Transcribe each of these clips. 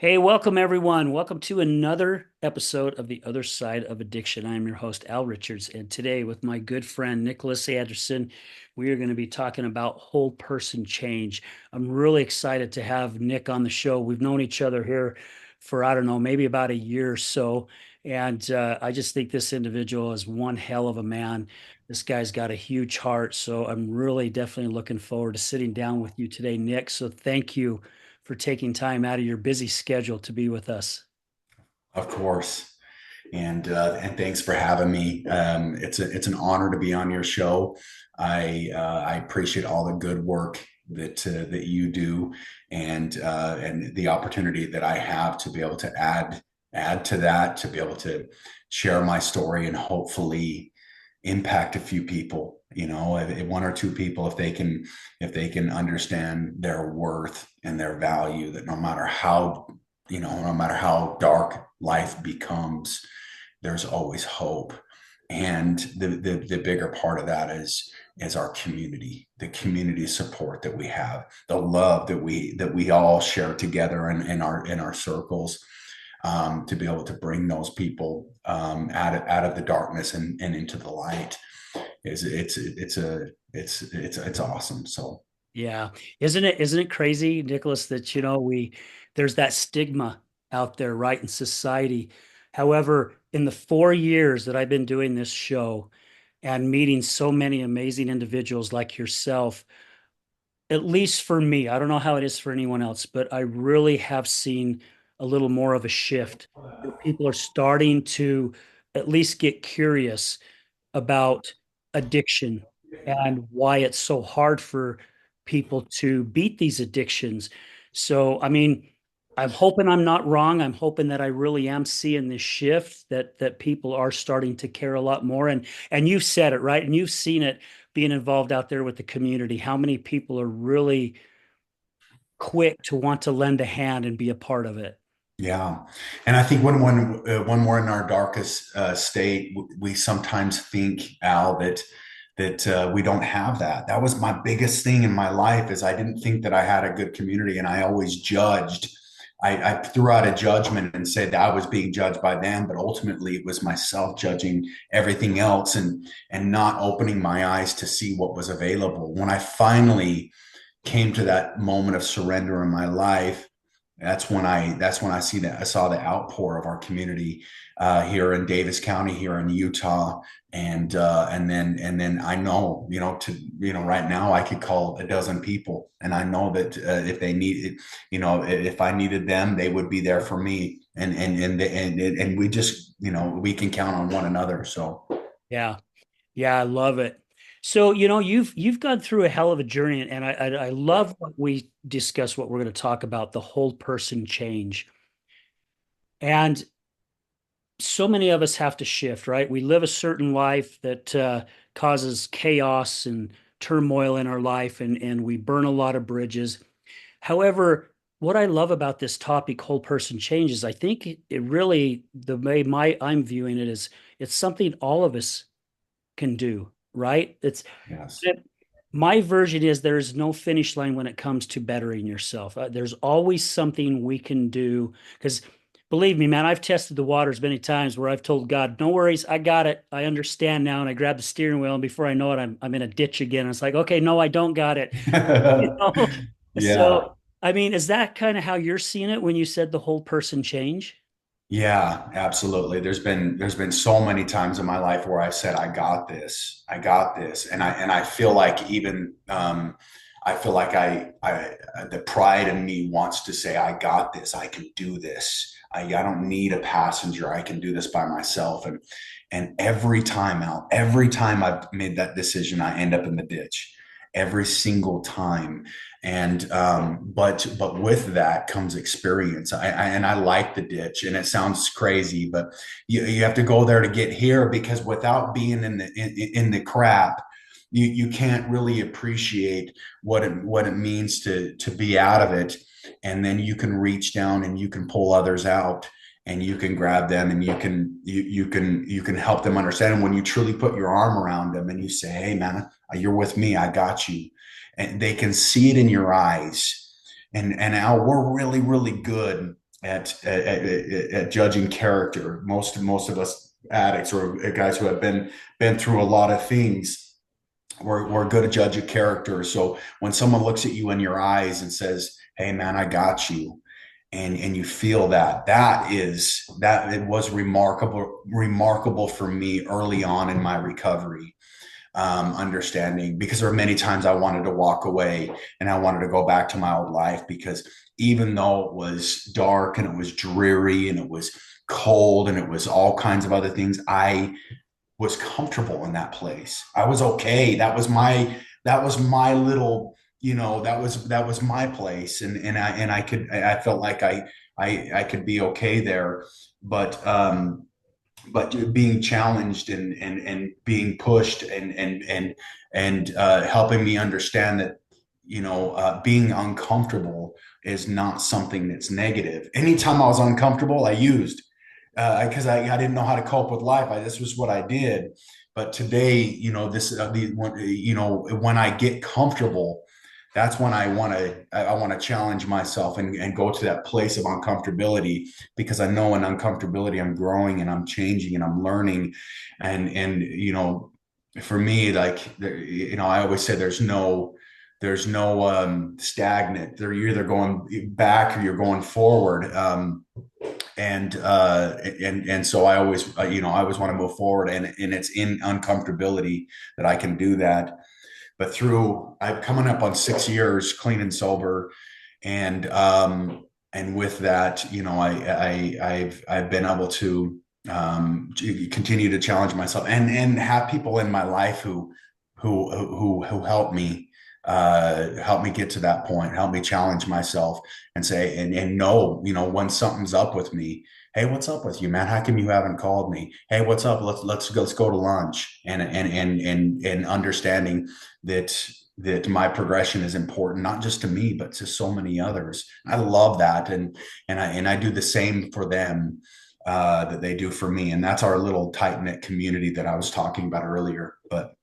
Hey, welcome everyone. Welcome to another episode of The Other Side of Addiction. I am your host, Al Richards, and today with my good friend Nicholas Anderson, we are going to be talking about whole person change. I'm really excited to have Nick on the show. We've known each other here for, I don't know, maybe about a year or so. And I just think this individual is one hell of a man. This guy's got a huge heart. So I'm really definitely looking forward to sitting down with you today, Nick. So thank you for taking time out of your busy schedule to be with us. Of course. And thanks for having me. It's an honor to be on your show. I appreciate all the good work that you do, and the opportunity that I have to be able to add to that, to be able to share my story and hopefully impact a few people. If one or two people, if they can understand their worth and their value, that no matter how dark life becomes, there's always hope. And the bigger part of that is our community, the community support that we have, the love that we all share together in our circles, to be able to bring those people out of the darkness and into the light. It's awesome. So Yeah. Isn't it crazy, Nicholas, that we there's that stigma out there, right, in society. However, in the 4 years that I've been doing this show and meeting so many amazing individuals like yourself, at least for me, I don't know how it is for anyone else, but I really have seen a little more of a shift. People are starting to at least get curious about addiction and why it's so hard for people to beat these addictions. So, I mean, I'm hoping I'm not wrong. I'm hoping that I really am seeing this shift that people are starting to care a lot more. And you've said it, right? And you've seen it being involved out there with the community. How many people are really quick to want to lend a hand and be a part of it? yeah, and I think when we're in our darkest state, we sometimes think, Al, that we don't have that. That was my biggest thing in my life, is I didn't think that I had a good community, and I always judged. I threw out a judgment and said that I was being judged by them, but ultimately it was myself judging everything else, and not opening my eyes to see what was available. When I finally came to that moment of surrender in my life, that's when I saw the outpour of our community here in Davis County, here in Utah. And then I know, right now I could call a dozen people, and I know that if they need it, if I needed them, they would be there for me. And we just, we can count on one another. So Yeah. Yeah, I love it. So, you've gone through a hell of a journey, and I love what we discuss, what we're going to talk about, the whole person change. And so many of us have to shift, right? We live a certain life that causes chaos and turmoil in our life, and we burn a lot of bridges. However, what I love about this topic, whole person change, is I think it really, the way I'm viewing it, is it's something all of us can do, right? yes, My version is there's no finish line when it comes to bettering yourself. There's always something we can do. Because believe me, man, I've tested the waters many times where I've told God, no worries, I got it. I understand now. And I grab the steering wheel, and before I know it, I'm in a ditch again. It's like, okay, no, I don't got it. You know? yeah. So, I mean, is that kind of how you're seeing it when you said the whole person change? Yeah, absolutely. There's been so many times in my life where I've said, I got this," and I feel like even I feel like I the pride in me wants to say, "I got this. I can do this. I don't need a passenger. I can do this by myself." And every time I've made that decision, I end up in the ditch. Every single time. And with that comes experience. And I like the ditch, and it sounds crazy, but you have to go there to get here, because without being in the crap, you can't really appreciate what it means to be out of it. And then you can reach down and you can pull others out, and you can grab them, and you can help them understand. And when you truly put your arm around them and you say, "Hey man, you're with me, I got you," and they can see it in your eyes. And Al, we're really, really good at judging character. Most of us addicts or guys who have been through a lot of things, we're good at judging character. So when someone looks at you in your eyes and says, "Hey, man, I got you," and you feel that, that it was remarkable for me early on in my recovery, understanding, because there were many times I wanted to walk away and I wanted to go back to my old life, because even though it was dark and it was dreary and it was cold and it was all kinds of other things, I was comfortable in that place. I was okay. That was my little, that was my place, and I felt like I could be okay there. But being challenged and being pushed and helping me understand that, being uncomfortable is not something that's negative. Anytime I was uncomfortable, I used, because I didn't know how to cope with life. This was what I did. But today, when I get comfortable, that's when I want to challenge myself and go to that place of uncomfortability, because I know in uncomfortability I'm growing and I'm changing and I'm learning. And for me, like, I always say there's no stagnant. They're, you're either going back or you're going forward. And so I always want to move forward, and it's in uncomfortability that I can do that. But I'm coming up on 6 years clean and sober, and with that, I've been able to continue to challenge myself and have people in my life who help me get to that point, help me challenge myself and say, and know, when something's up with me. Hey, what's up with you, man? How come you haven't called me? Hey, what's up? Let's go to lunch. And understanding that my progression is important, not just to me, but to so many others. I love that. And I do the same for them, that they do for me. And that's our little tight knit community that I was talking about earlier. But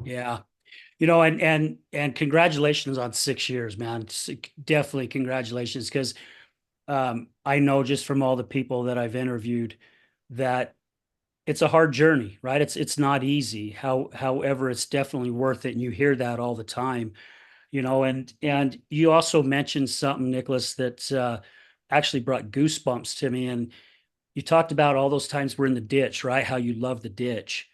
Yeah. And congratulations on 6 years, man. Definitely congratulations, because I know just from all the people that I've interviewed that it's a hard journey, right? It's not easy. However, it's definitely worth it, and you hear that all the time, And you also mentioned something, Nicholas, that actually brought goosebumps to me. And you talked about all those times we're in the ditch, right? How you love the ditch.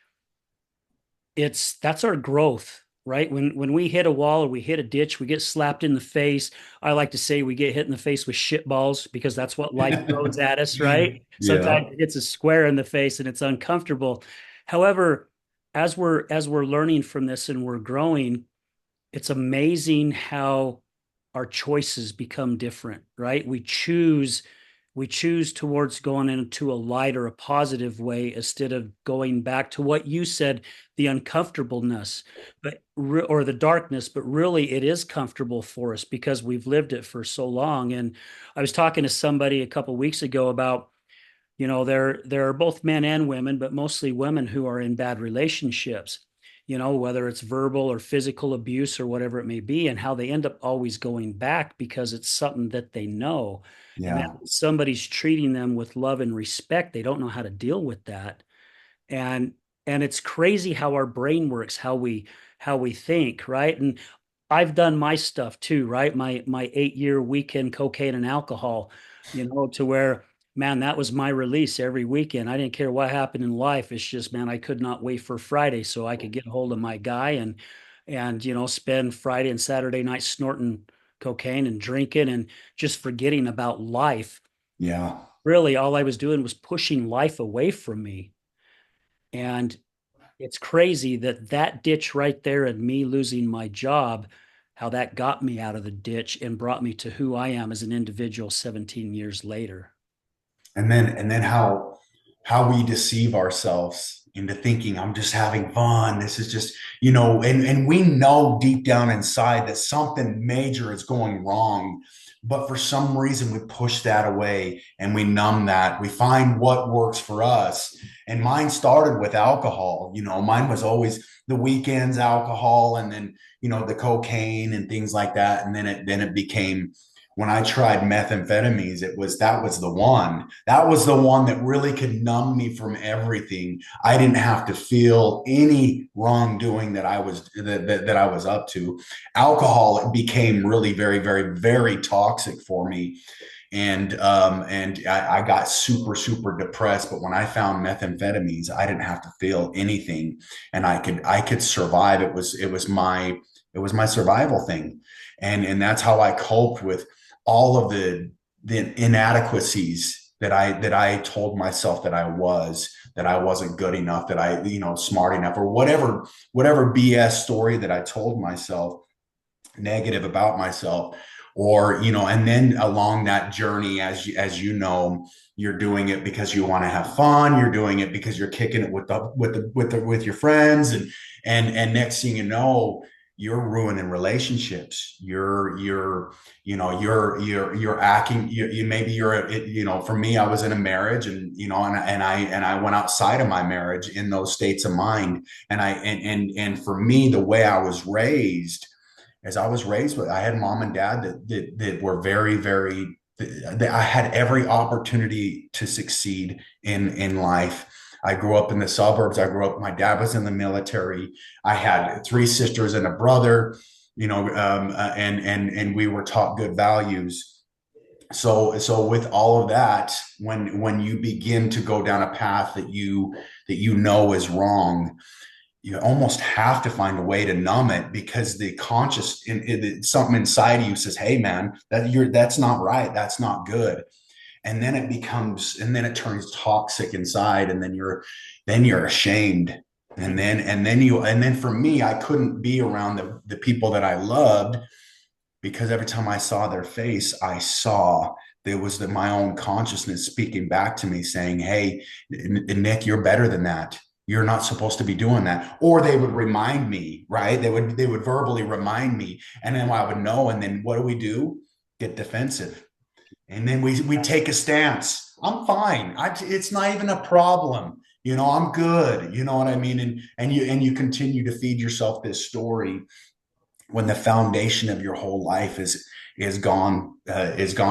That's our growth, right? When we hit a wall or we hit a ditch, we get slapped in the face. I like to say we get hit in the face with shit balls, because that's what life throws at us, right? Sometimes yeah. it hits a square in the face and it's uncomfortable. However, as we're learning from this and we're growing, it's amazing how our choices become different, right? We choose towards going into a light or a positive way instead of going back to what you said, the uncomfortableness, or the darkness. But really, it is comfortable for us because we've lived it for so long. And I was talking to somebody a couple weeks ago about, there are both men and women, but mostly women who are in bad relationships, whether it's verbal or physical abuse or whatever it may be, and how they end up always going back because it's something that they know. And that Yeah. somebody's treating them with love and respect. They don't know how to deal with that. And and it's crazy how our brain works, how we think, right? And I've done my stuff too, right? My 8 year weekend cocaine and alcohol, to where, man, that was my release every weekend. I didn't care what happened in life. It's just, man, I could not wait for Friday so I could get a hold of my guy and spend Friday and Saturday night snorting cocaine and drinking and just forgetting about life. Yeah. Really, all I was doing was pushing life away from me. And it's crazy that that ditch right there and me losing my job, how that got me out of the ditch and brought me to who I am as an individual 17 years later. And then how we deceive ourselves into thinking I'm just having fun. This is just, and we know deep down inside that something major is going wrong. But for some reason, we push that away and we numb that. We find what works for us. And mine started with alcohol. Mine was always the weekends alcohol, and then, the cocaine and things like that. And then it became When I tried methamphetamines, that was the one. That was the one that really could numb me from everything. I didn't have to feel any wrongdoing that I was up to. Alcohol became really very, very, very toxic for me, and I got super super depressed. But when I found methamphetamines, I didn't have to feel anything, and I could survive. It was my survival thing, and that's how I coped with all of the inadequacies that I told myself that I wasn't good enough, that I smart enough, or whatever BS story that I told myself, negative about myself. Or and then along that journey, as you know, you're doing it because you want to have fun, you're doing it because you're kicking it with your friends, and next thing you know, you're ruining relationships. You're acting, maybe for me, I was in a marriage, and I went outside of my marriage in those states of mind. And for me, the way I was raised, as I was raised with, I had mom and dad that were very, very, that I had every opportunity to succeed in life. I grew up in the suburbs. My dad was in the military. I had three sisters and a brother, and we were taught good values. So with all of that, when you begin to go down a path that you know is wrong, you almost have to find a way to numb it, because the conscious something inside of you says, hey man, that's not right, that's not good. And then it turns toxic inside, and then you're ashamed. And then for me, I couldn't be around the people that I loved, because every time I saw their face, I saw there was my own consciousness speaking back to me saying, hey, Nick, you're better than that. You're not supposed to be doing that. Or they would remind me, right? They would verbally remind me, and then I would know. And then what do we do? Get defensive. And then we take a stance. I'm fine. It's not even a problem. I'm good. You know what I mean? And you continue to feed yourself this story, when the foundation of your whole life is gone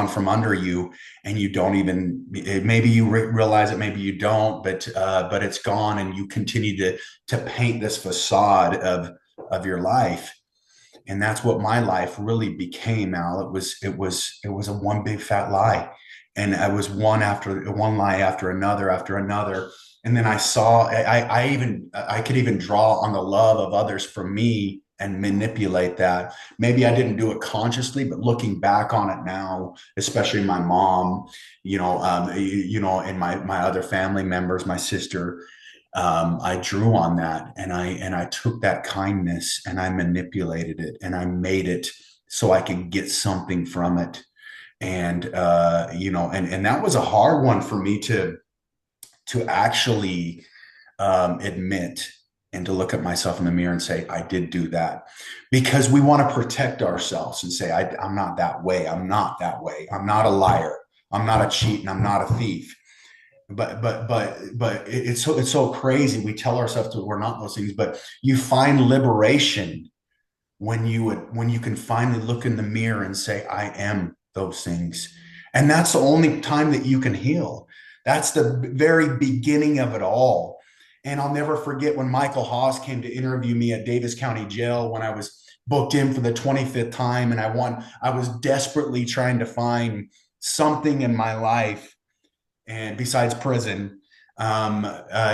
from under you, and you don't even, maybe you realize it, maybe you don't, but it's gone, and you continue to paint this facade of your life. And that's what my life really became, Al. It was a one big fat lie, and I was one lie after another. And then I could even draw on the love of others from me and manipulate that. Maybe I didn't do it consciously, but looking back on it now, especially my mom, and my other family members, my sister, I drew on that, and I took that kindness, and I manipulated it, and I made it so I could get something from it. And that was a hard one for me to actually admit, and to look at myself in the mirror and say, I did do that, because we want to protect ourselves and say, I'm not that way. I'm not that way. I'm not a liar. I'm not a cheat, and I'm not a thief. But it's so crazy. We tell ourselves that we're not those things, but you find liberation when you can finally look in the mirror and say, I am those things. And that's the only time that you can heal. That's the very beginning of it all. And I'll never forget when Michael Haas came to interview me at Davis County Jail, when I was booked in for the 25th time, and I was desperately trying to find something in my life, and besides prison.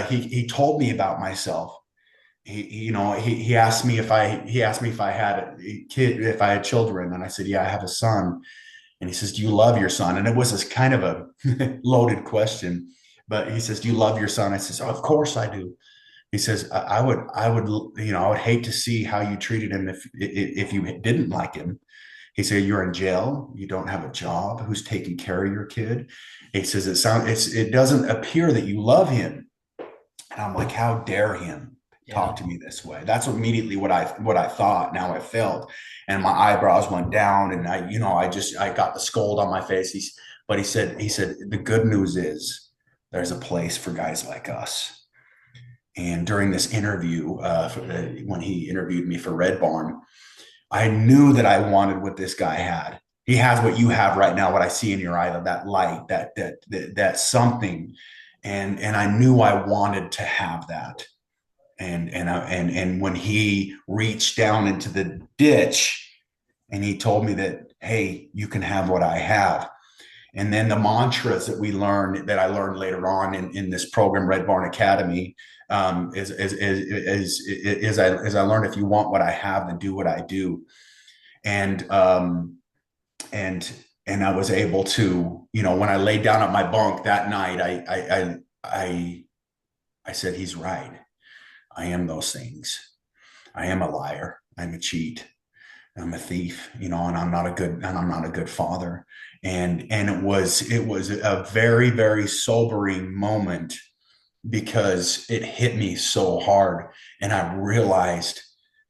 He told me about myself. He asked me if I had a kid, if I had children, and I said, yeah, I have a son. And he says, do you love your son? And it was this kind of a loaded question, but he says, do you love your son? I says, oh, of course I do. He says, I would hate to see how you treated him if you didn't like him. He said, you're in jail, you don't have a job, who's taking care of your kid? He says, it doesn't appear that you love him. And I'm like, how dare him Yeah. talk to me this way? That's immediately what I thought. Now I felt, and my eyebrows went down, and I got the scold on my face. But he said, the good news is there's a place for guys like us. And during this interview, when he interviewed me for Red Barn, I knew that I wanted what this guy had. He has what you have right now, what I see in your eye, that light, that something. And I knew I wanted to have that. And when he reached down into the ditch and he told me that, hey, you can have what I have. And then the mantras that we learned, that I learned later on in this program, Red Barn Academy, is I learned, if you want what I have, then do what I do. And and and I was able to, when I laid down at my bunk that night, I said, he's right. I am those things. I am a liar. I'm a cheat. I'm a thief, and I'm not a good father. And it was a very, very sobering moment, because it hit me so hard. And I realized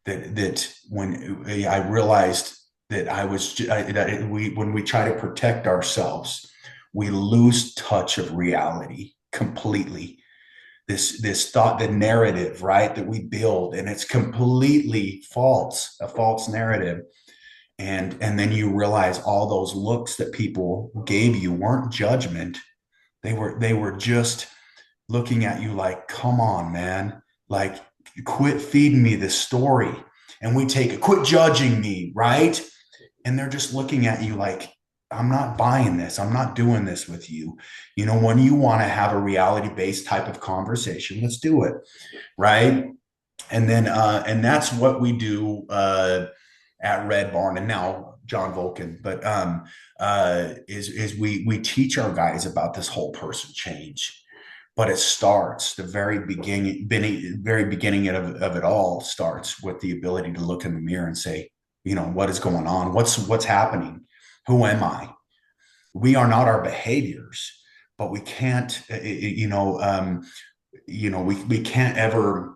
that when I realized that when we try to protect ourselves, we lose touch of reality completely. This thought, the narrative, right, that we build, and it's completely false, a false narrative. And then you realize all those looks that people gave you weren't judgment. They were just looking at you like, come on, man, like, quit feeding me this story. And we take it, quit judging me, right? And they're just looking at you like, I'm not buying this. I'm not doing this with you. When you want to have a reality based type of conversation, let's do it. Right. And that's what we do at Red Barn, and now John Volkin. But is we teach our guys about this whole person change. But it starts, the very beginning of it all starts with the ability to look in the mirror and say, what is going on? What's happening? Who am I? We are not our behaviors, but we can't, we can't ever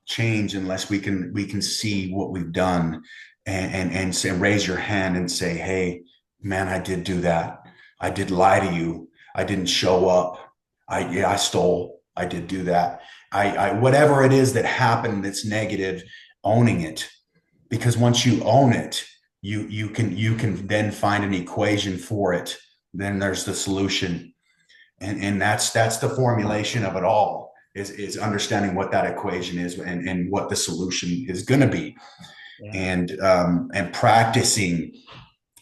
change unless we can see what we've done, and say, raise your hand and say, hey, man, I did do that. I did lie to you. I didn't show up. I stole. I did do that. I whatever it is that happened that's negative, owning it. Because once you own it, you can then find an equation for it. Then there's the solution. And that's the formulation of it all, is understanding what that equation is, and what the solution is going to be. Yeah. And practicing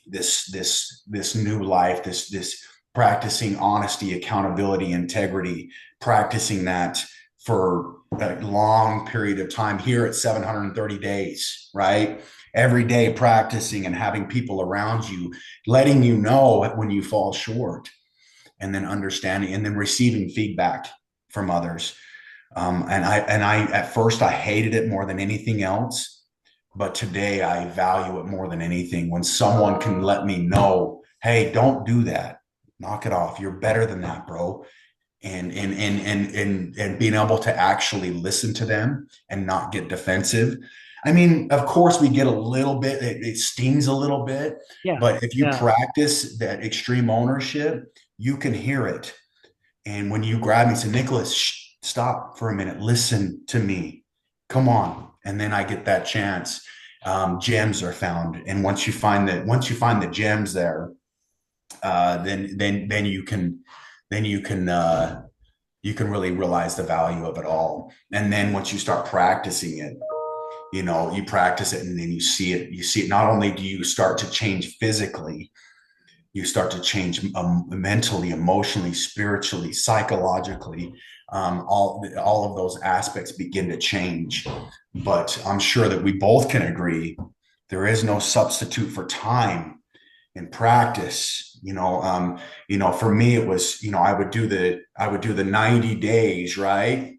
this new life, this practicing honesty, accountability, integrity, practicing that for a long period of time. Here at 730 days, right? Every day practicing, and having people around you letting you know when you fall short, and then understanding, and then receiving feedback from others. And I at first I hated it more than anything else, but today I value it more than anything. When someone can let me know, hey, don't do that, knock it off, you're better than that, bro. And being able to actually listen to them and not get defensive. I mean, of course, we get a little bit, it stings a little bit, Yeah. but if you Yeah. practice that extreme ownership, you can hear it. And when you grab me and say, Nicholas, stop for a minute, listen to me, come on. And then I get that chance. Gems are found. And once you find the gems there, then you can really realize the value of it all. And then once you start practicing it, you practice it, and then you see it. Not only do you start to change physically, you start to change mentally, emotionally, spiritually, psychologically. All of those aspects begin to change. But I'm sure that we both can agree there is no substitute for time and practice. For me, it was, I would do the 90 days, right?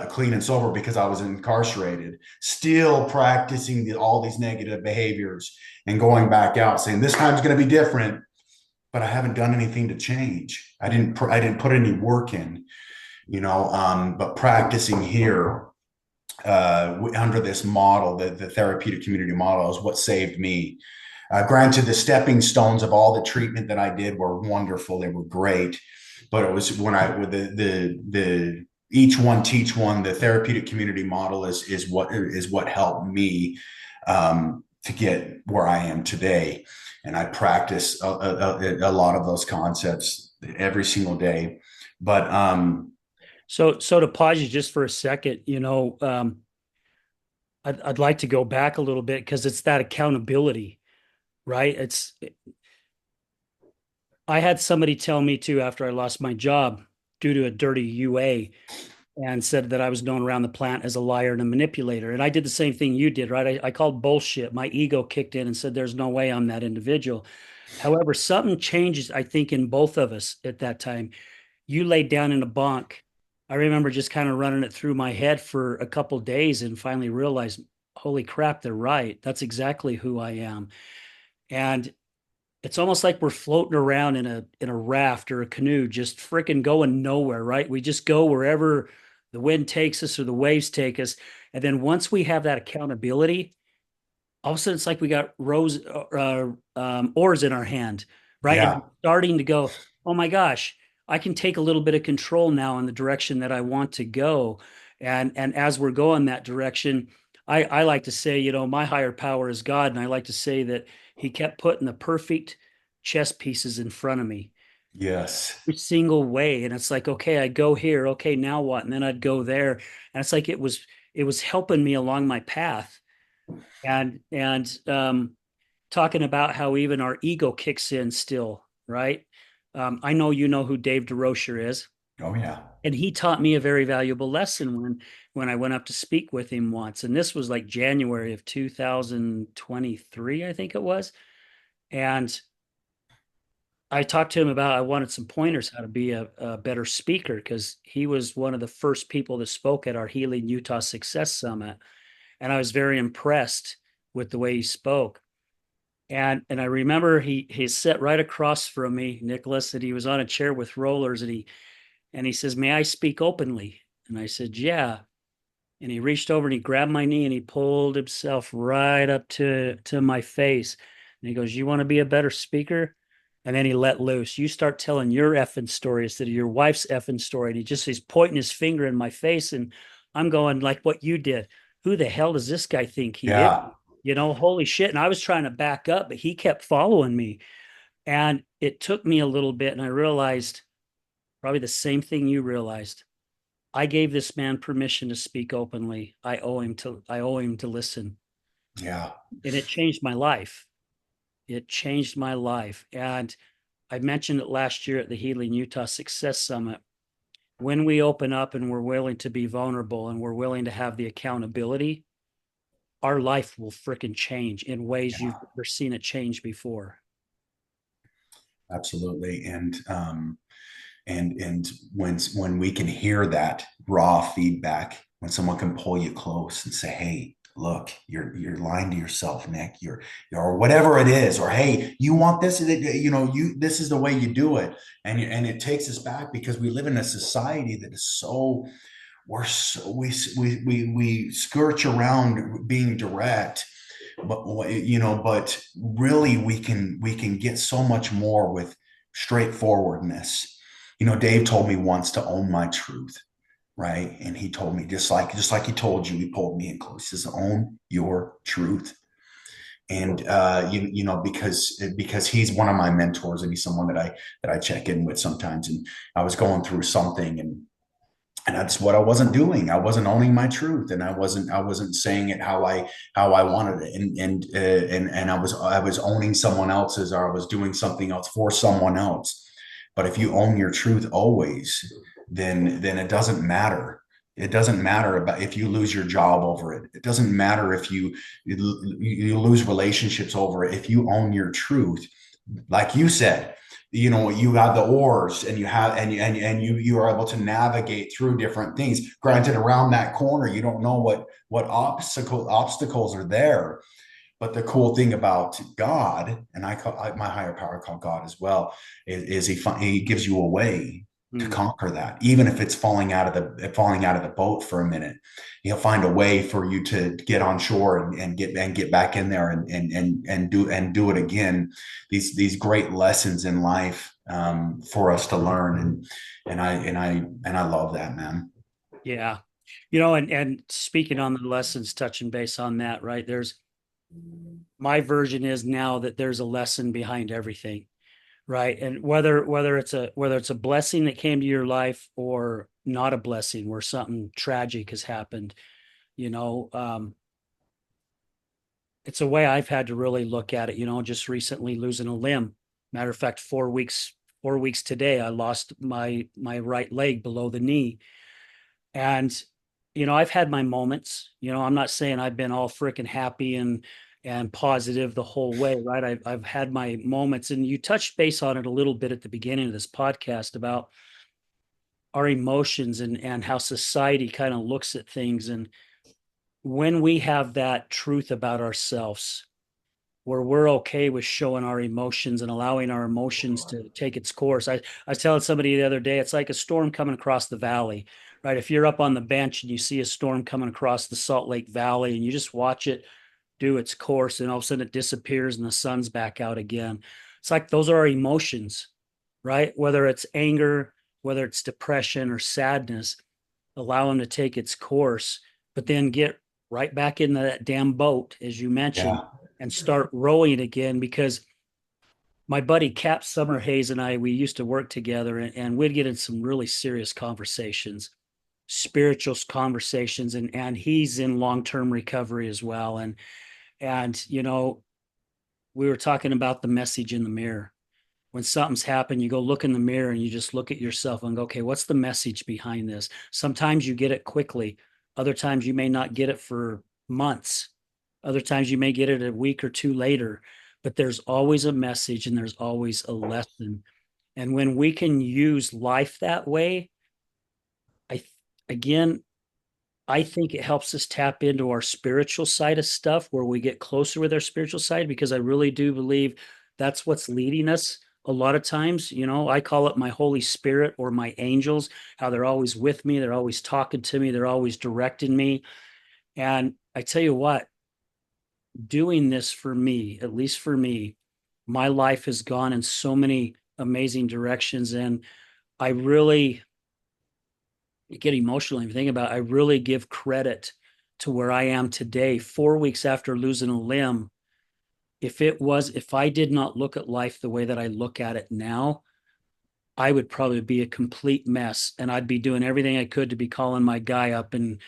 Clean and sober, because I was incarcerated, still practicing all these negative behaviors, and going back out saying, this time's going to be different, but I haven't done anything to change. I didn't put any work in, but practicing here, under this model, the therapeutic community model, is what saved me. Granted, the stepping stones of all the treatment that I did were wonderful. They were great, but it was when I with the each one teach one. The therapeutic community model is what helped me to get where I am today. and I practice a lot of those concepts every single day. But So to pause you just for a second, I'd like to go back a little bit because it's that accountability, right? I had somebody tell me too after I lost my job due to a dirty UA and said that I was known around the plant as a liar and a manipulator. And I did the same thing you did, right? I called bullshit. My ego kicked in and said, there's no way I'm that individual. However, something changes, I think, in both of us at that time. You laid down in a bunk. I remember just kind of running it through my head for a couple days and finally realized, holy crap, they're right. That's exactly who I am. And it's almost like we're floating around in a raft or a canoe, just freaking going nowhere, right? We just go wherever the wind takes us or the waves take us. And then once we have that accountability, all of a sudden it's like we got oars in our hand, right? And yeah, we're starting to go, oh my gosh, I can take a little bit of control now in the direction that I want to go. And as we're going that direction, I like to say, my higher power is God. And I like to say that he kept putting the perfect chess pieces in front of me yes, every single way. And it's like, okay, I go here. Okay, now what? And then I'd go there. And it's like it was helping me along my path. And talking about how even our ego kicks in still, right? I know you know who Dave DeRocher is, oh yeah, and he taught me a very valuable lesson when I went up to speak with him once, and this was like January of 2023, I think it was. And I talked to him about I wanted some pointers how to be a better speaker because he was one of the first people that spoke at our Healing Utah Success Summit, and I was very impressed with the way he spoke. And I remember he sat right across from me, Nicholas, and he was on a chair with rollers, and he says, "May I speak openly?" And I said, "Yeah." And he reached over and he grabbed my knee and he pulled himself right up to my face. And he goes, "You want to be a better speaker?" And then he let loose. You start telling your effing story instead of your wife's effing story. And he's pointing his finger in my face, and I'm going like what you did. Who the hell does this guy think he is? yeah, Holy shit. And I was trying to back up, but he kept following me. And it took me a little bit, and I realized probably the same thing you realized. I gave this man permission to speak openly. I owe him to listen. yeah, And it changed my life. It changed my life. And I mentioned it last year at the Healing Utah Success Summit. When we open up and we're willing to be vulnerable and we're willing to have the accountability, our life will freaking change in ways you've yeah, never seen it change before. absolutely. And when we can hear that raw feedback, when someone can pull you close and say, hey, look, you're lying to yourself, Nick, or whatever it is, or hey, you want this, this is the way you do it. And it takes us back because we live in a society that is so we're so we skirt around being direct, but really we can get so much more with straightforwardness. Dave told me once to own my truth, right? And he told me just like he told you, he pulled me in close. He says, own your truth. And because he's one of my mentors and he's someone that I check in with sometimes. And I was going through something, and that's what I wasn't doing. I wasn't owning my truth, and I wasn't saying it how I wanted it, and I was owning someone else's, or I was doing something else for someone else. But if you own your truth always, then it doesn't matter. It doesn't matter about if you lose your job over it. It doesn't matter if you lose relationships over it. If you own your truth, like you said, you have the oars, and you are able to navigate through different things. Granted, around that corner you don't know what obstacles are there, but the cool thing about God, and my higher power called God as well, is he gives you a way to Mm. conquer that, even if it's falling out of the boat for a minute. He'll find a way for you to get on shore and get back in there and do it again. These great lessons in life, for us to learn, and I love that, man. Yeah. And speaking on the lessons, touching base on that, right? my version is now that there's a lesson behind everything, right? And whether it's a blessing that came to your life or not a blessing, where something tragic has happened, you know, it's a way I've had to really look at it. Just recently losing a limb. Matter of fact, 4 weeks today, I lost my right leg below the knee. And I've had my moments. I'm not saying I've been all freaking happy and positive the whole way, right? I've had my moments, and you touched base on it a little bit at the beginning of this podcast about our emotions and how society kind of looks at things. And when we have that truth about ourselves, where we're okay with showing our emotions and allowing our emotions to take its course. I was telling somebody the other day, it's like a storm coming across the valley, right? If you're up on the bench and you see a storm coming across the Salt Lake Valley and you just watch it do its course, and all of a sudden it disappears and the sun's back out again. It's like those are our emotions, right? Whether it's anger, whether it's depression or sadness, allow them to take its course, but then get right back into that damn boat, as you mentioned, Yeah. and start rowing again. Because my buddy Cap Summerhays and I, we used to work together, and we'd get in some really serious conversations, spiritual conversations, and he's in long-term recovery as well. And we were talking about the message in the mirror. When something's happened, you go look in the mirror and you just look at yourself and go, okay, what's the message behind this? Sometimes you get it quickly. Other times you may not get it for months. Other times you may get it a week or two later. But there's always a message and there's always a lesson. And when we can use life that way, I again, I think it helps us tap into our spiritual side of stuff, where we get closer with our spiritual side, because I really do believe that's what's leading us a lot of times. I call it my Holy Spirit or my angels, how they're always with me, they're always talking to me, they're always directing me. And I tell you what, doing this for me, at least for me, my life has gone in so many amazing directions. And I really get emotional and think about it. I really give credit to where I am today, 4 weeks after losing a limb. If I did not look at life the way that I look at it now, I would probably be a complete mess, and I'd be doing everything I could to be calling my guy up and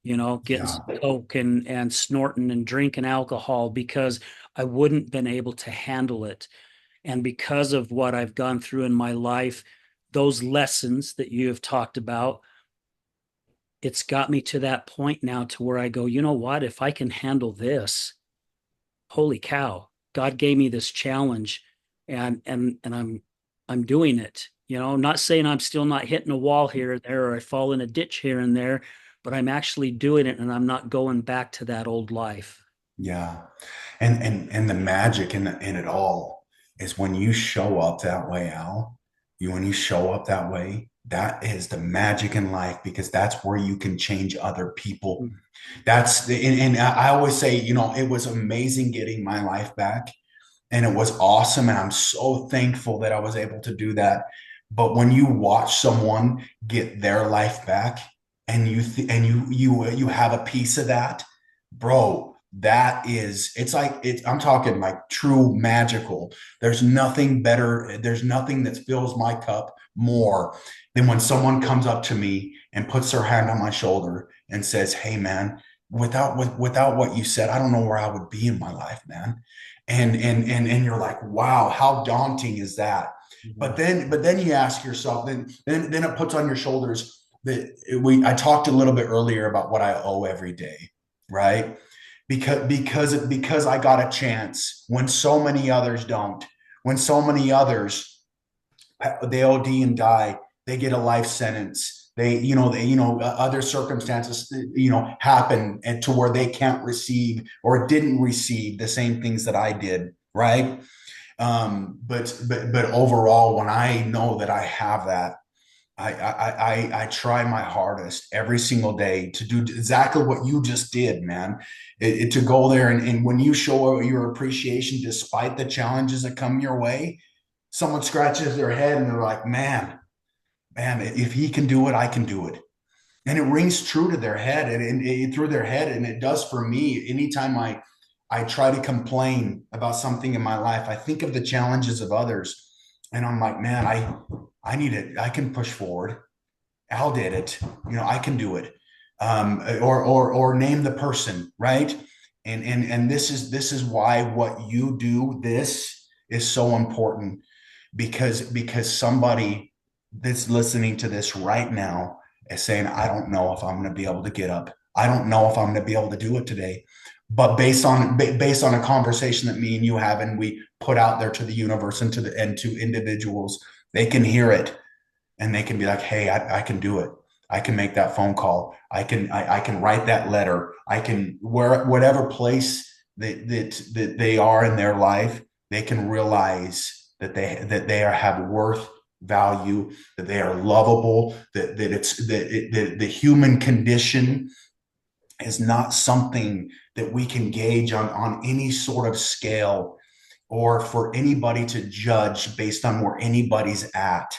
getting Yeah. some coke and snorting and drinking alcohol, because I wouldn't been able to handle it. And because of what I've gone through in my life, those lessons that you have talked about, it's got me to that point now to where I go, you know what? If I can handle this, holy cow, God gave me this challenge, and I'm doing it. Not saying I'm still not hitting a wall here and there, or I fall in a ditch here and there, but I'm actually doing it, and I'm not going back to that old life. Yeah. And the magic in it all is when you show up that way, Al, when you show up that way, that is the magic in life, because that's where you can change other people. And I always say, it was amazing getting my life back, and it was awesome, and I'm so thankful that I was able to do that. But when you watch someone get their life back, and you have a piece of that, bro, it's like I'm talking like true magical. There's nothing better, there's nothing that fills my cup more than when someone comes up to me and puts their hand on my shoulder and says, hey man, without what you said, I don't know where I would be in my life, man. And you're like, wow, how daunting is that? Yeah. But then you ask yourself, then it puts on your shoulders that I talked a little bit earlier about what I owe every day, right? Because I got a chance when so many others don't. When so many others, they OD and die, they get a life sentence. Other circumstances, happen, and to where they can't receive or didn't receive the same things that I did, right? But overall, when I know that I have that, I try my hardest every single day to do exactly what you just did, man. To go there, and when you show your appreciation despite the challenges that come your way, someone scratches their head and they're like, man, if he can do it, I can do it. And it rings true to their head, and through their head, and it does for me anytime I try to complain about something in my life. I think of the challenges of others, and I'm like, man, I need it. I can push forward. Al did it. I can do it. Or name the person, right? And this is why what you do this is so important, because somebody that's listening to this right now is saying, I don't know if I'm going to be able to get up. I don't know if I'm going to be able to do it today. But based on a conversation that me and you have, and we put out there to the universe and to individuals, they can hear it and they can be like, hey, I can do it. I can make that phone call. I can write that letter. I can, whatever place that they are in their life, they can realize that they have worth, value, that they are lovable, that it's that the human condition is not something that we can gauge on any sort of scale, or for anybody to judge based on where anybody's at.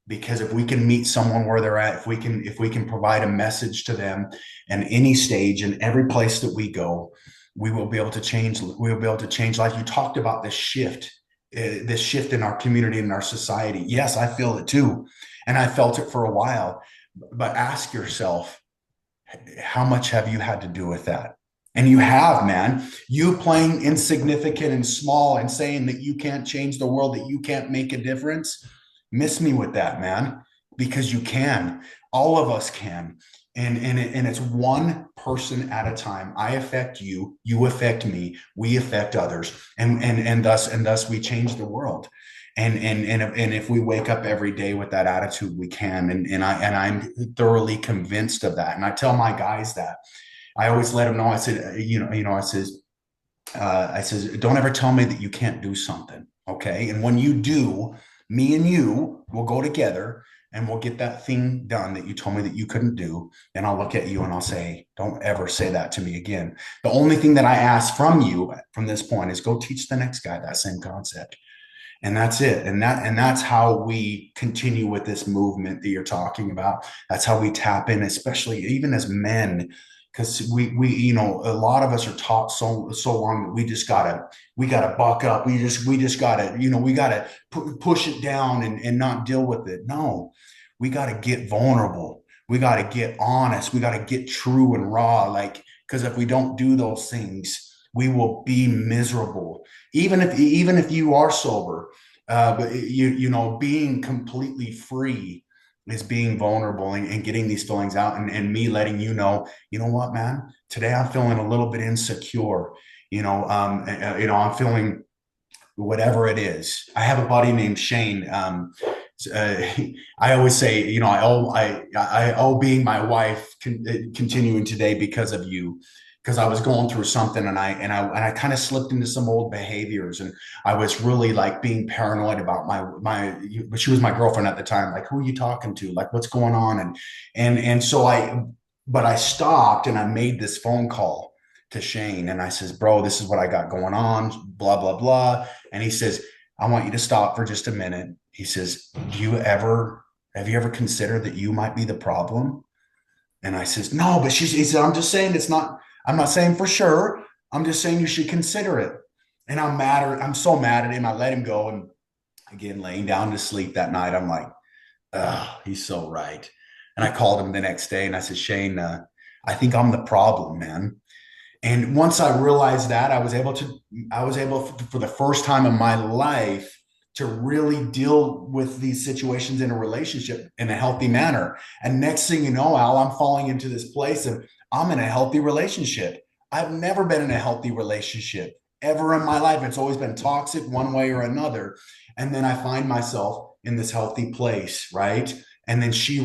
Because if we can meet someone where they're at, if we can provide a message to them in any stage, in every place that we go, we will be able to change. We will be able to change life. You talked about this shift in our community, in our society. Yes, I feel it too, and I felt it for a while. But ask yourself, how much have you had to do with that? And you have, man. You playing insignificant and small and saying that you can't change the world, that you can't make a difference. Miss me with that, man, because you can. All of us can. And it's one person at a time. I affect you, you affect me, we affect others, and thus we change the world. And if we wake up every day with that attitude, we can. And I'm thoroughly convinced of that. And I tell my guys that. I always let them know. I said, I says, don't ever tell me that you can't do something. Okay. And when you do, me and you will go together and we'll get that thing done that you told me that you couldn't do. And I'll look at you and I'll say, don't ever say that to me again. The only thing that I ask from you from this point is go teach the next guy that same concept. And that's it. And that's how we continue with this movement that you're talking about. That's how we tap in, especially even as men, because we a lot of us are taught so long that we gotta buck up. We just gotta, we gotta push it down and not deal with it. No, we gotta get vulnerable. We gotta get honest. We gotta get true and raw. Like, because if we don't do those things, we will be miserable. Even if you are sober, but being completely free is being vulnerable and getting these feelings out, and me letting you know what, man, today I'm feeling a little bit insecure. I'm feeling whatever it is. I have a buddy named Shane. Uh, I always say, I owe being my wife continuing today because of you, because I was going through something, and I kind of slipped into some old behaviors, and I was really like being paranoid about but she was my girlfriend at the time. Like, who are you talking to? Like, what's going on? But I stopped and I made this phone call to Shane, and I says, bro, this is what I got going on, blah, blah, blah. And he says, I want you to stop for just a minute. He says, have you ever considered that you might be the problem? And I says, no, but he said, I'm just saying it's not, I'm not saying for sure. I'm just saying you should consider it. And I'm so mad at him. I let him go. And again, laying down to sleep that night, I'm like, oh, he's so right. And I called him the next day and I said, Shane, I think I'm the problem, man. And once I realized that, I was able for the first time in my life to really deal with these situations in a relationship in a healthy manner. And next thing you know, Al, I'm falling into this place of I'm in a healthy relationship. I've never been in a healthy relationship ever in my life. It's always been toxic one way or another. And then I find myself in this healthy place, right? And then she's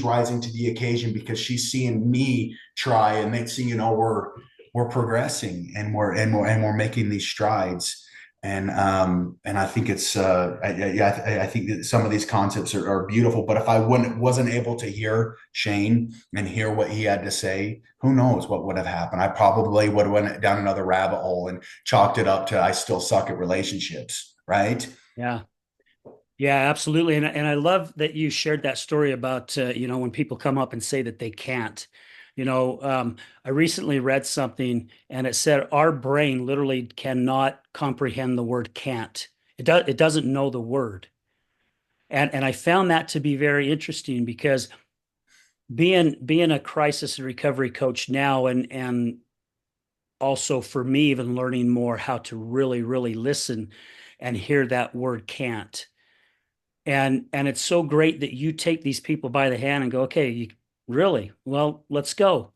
rising to the occasion because she's seeing me try, and next thing you know, we're progressing, and we're making these strides. And I think I think that some of these concepts are beautiful. But if I wasn't able to hear Shane and hear what he had to say, who knows what would have happened? I probably would have went down another rabbit hole and chalked it up to I still suck at relationships, right? Yeah. Yeah, absolutely. And I love that you shared that story about, when people come up and say that they can't. I recently read something and it said our brain literally cannot comprehend the word can't. It doesn't know the word. And I found that to be very interesting because being a crisis and recovery coach now and also for me even learning more how to really, really listen and hear that word can't. And it's so great that you take these people by the hand and go, okay, really? Well, let's go.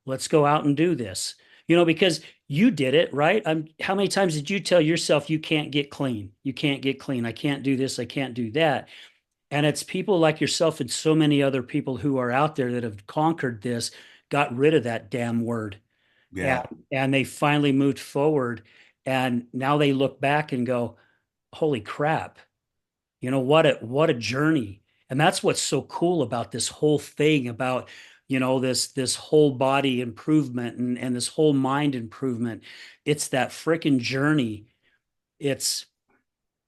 Let's go out and do this. Because you did it, right? How many times did you tell yourself you can't get clean? You can't get clean. I can't do this. I can't do that. And it's people like yourself and so many other people who are out there that have conquered this, got rid of that damn word, and Yeah. and they finally moved forward. And now they look back and go, holy crap. What a journey. And that's what's so cool about this whole thing about, this whole body improvement and this whole mind improvement. It's that freaking journey. It's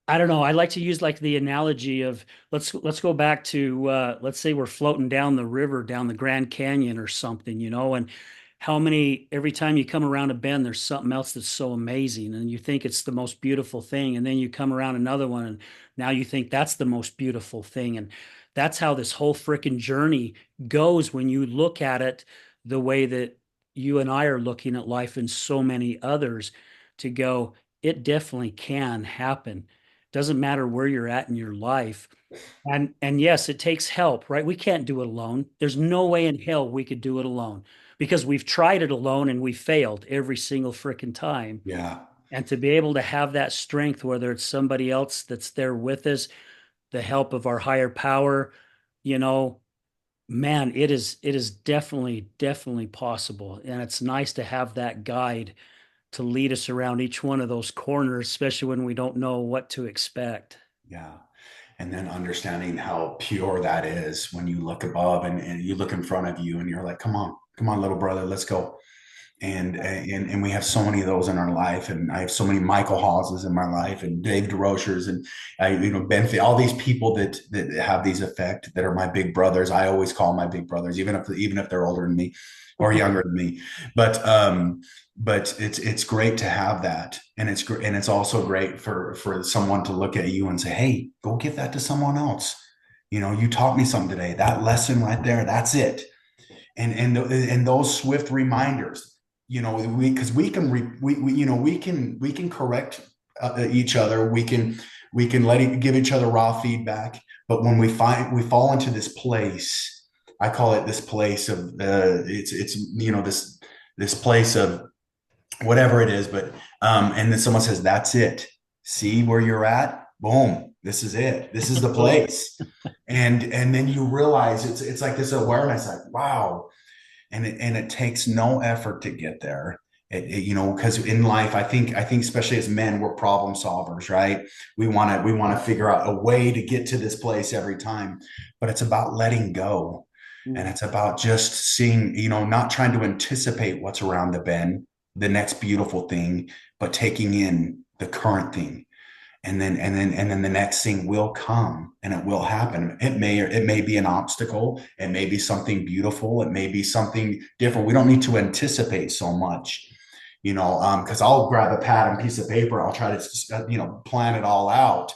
I don't know. I like to use like the analogy of let's go back to let's say we're floating down the river, down the Grand Canyon or something, and how many every time you come around a bend, there's something else that's so amazing, and you think it's the most beautiful thing, and then you come around another one, and now you think that's the most beautiful thing, and that's how this whole freaking journey goes when you look at it the way that you and I are looking at life and so many others to go, it definitely can happen. Doesn't matter where you're at in your life. And yes, it takes help, right? We can't do it alone. There's no way in hell we could do it alone because we've tried it alone and we failed every single freaking time. Yeah. And to be able to have that strength, whether it's somebody else that's there with us, the help of our higher power, you know, man, it is definitely, definitely possible. And it's nice to have that guide to lead us around each one of those corners, especially when we don't know what to expect. Yeah. And then understanding how pure that is when you look above and you look in front of you and you're like, come on, little brother, let's go. And we have so many of those in our life, and I have so many Michael Hawes's in my life, and Dave DeRochers, and Ben, all these people that have these effect that are my big brothers. I always call my big brothers, even if they're older than me or younger than me. But it's great to have that, and it's also great for someone to look at you and say, hey, go give that to someone else. You taught me something today. That lesson right there, that's it. And those swift reminders, we because we can we can correct each other. We can give each other raw feedback. But when we fall into this place, I call it this place of it's this place of whatever it is. But and then someone says, that's it. See where you're at? Boom. This is it. This is the place. And then you realize it's like this awareness, like, wow. And it takes no effort to get there. Because in life, I think especially as men, we're problem solvers, right? We want to figure out a way to get to this place every time. But it's about letting go, and it's about just seeing, not trying to anticipate what's around the bend, the next beautiful thing, but taking in the current thing. And then the next thing will come, and it will happen. It may be an obstacle, it may be something beautiful, it may be something different. We don't need to anticipate so much, because I'll grab a pad and piece of paper, I'll try to plan it all out.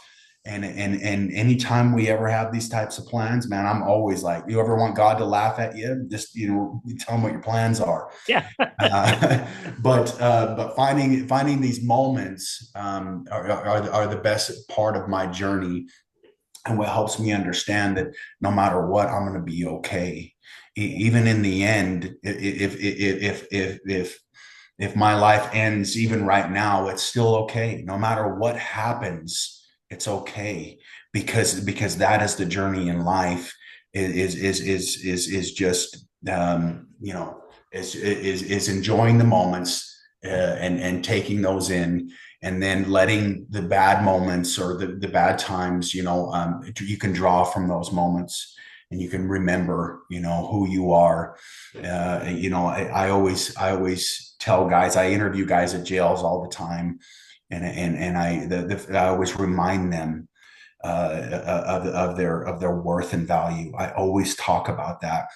And anytime we ever have these types of plans, man, I'm always like, you ever want God to laugh at you, just tell him what your plans are. Yeah. uh, but finding these moments are the best part of my journey, and what helps me understand that no matter what, I'm going to be okay. Even in the end, if my life ends even right now, it's still okay. No matter what happens, it's okay, because that is the journey in life. Is just is enjoying the moments, and taking those in, and then letting the bad moments or the bad times, you can draw from those moments, and you can remember, who you are. I always tell guys, I interview guys at jails all the time, and I always remind them of their worth and value. I always talk about that,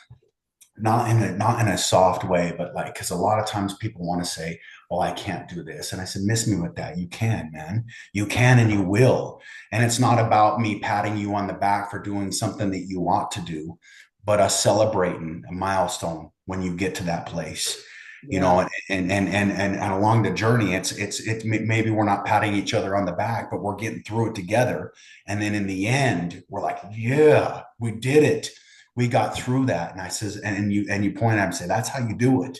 not in a soft way, but like, because a lot of times people want to say, well, I can't do this. And I said, miss me with that. You can, man. You can and you will. And it's not about me patting you on the back for doing something that you want to do, but us celebrating a milestone when you get to that place. Yeah. And along the journey, maybe we're not patting each other on the back, but we're getting through it together. And then in the end, we're like, yeah, we did it, we got through that. And I says, and you point at him and say, that's how you do it.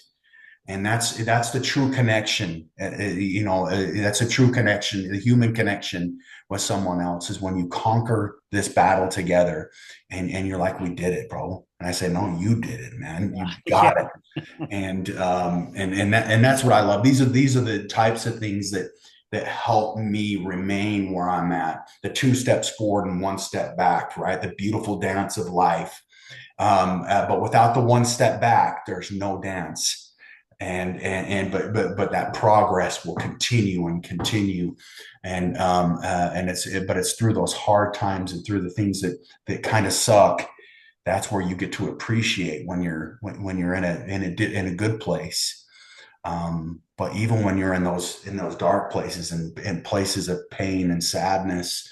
And that's the true connection. That's a true connection, the human connection with someone else is when you conquer this battle together, and you're like, we did it, bro. And I say, no, you did it, man. You Yeah. got it. And that's what I love. These are the types of things that help me remain where I'm at. The two steps forward and one step back, right? The beautiful dance of life. But without the one step back, there's no dance. But that progress will continue and continue, and it's through those hard times and through the things that kind of suck. That's where you get to appreciate when you're in a good place. But even when you're in those dark places and places of pain and sadness,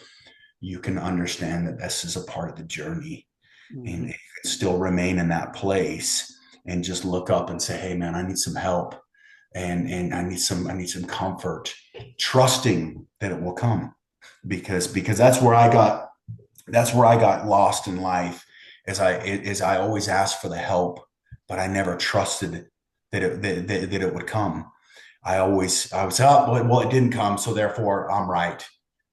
you can understand that this is a part of the journey, and Mhm. you can still remain in that place and just look up and say, hey man, I need some help, and I need some comfort, trusting that it will come, because that's where I got lost in life. As I always asked for the help, but I never trusted that it would come. I was up, well, it didn't come, so therefore I'm right,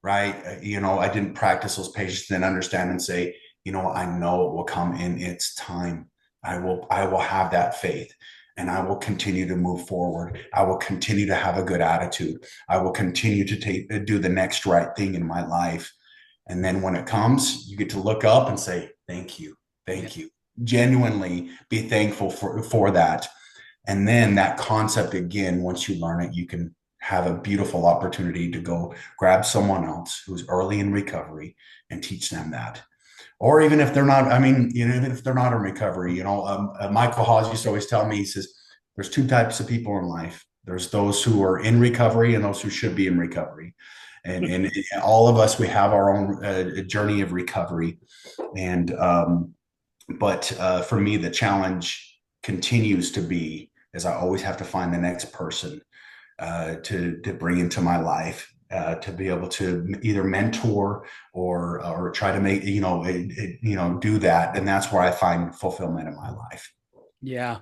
right. I didn't practice those patience and understand and say, I know it will come in its time. I will have that faith, and I will continue to move forward. I will continue to have a good attitude. I will continue to do the next right thing in my life. And then when it comes, you get to look up and say, thank you, Yeah. thank you. Genuinely be thankful for that. And then that concept, again, once you learn it, you can have a beautiful opportunity to go grab someone else who's early in recovery and teach them that. Or even if they're not, I mean, even if they're not in recovery, Michael Hawes used to always tell me, he says, there's two types of people in life. There's those who are in recovery and those who should be in recovery. And all of us, we have our own journey of recovery. And but for me, the challenge continues to be, is I always have to find the next person to bring into my life, to be able to either mentor or try to make do that, and that's where I find fulfillment in my life. Yeah.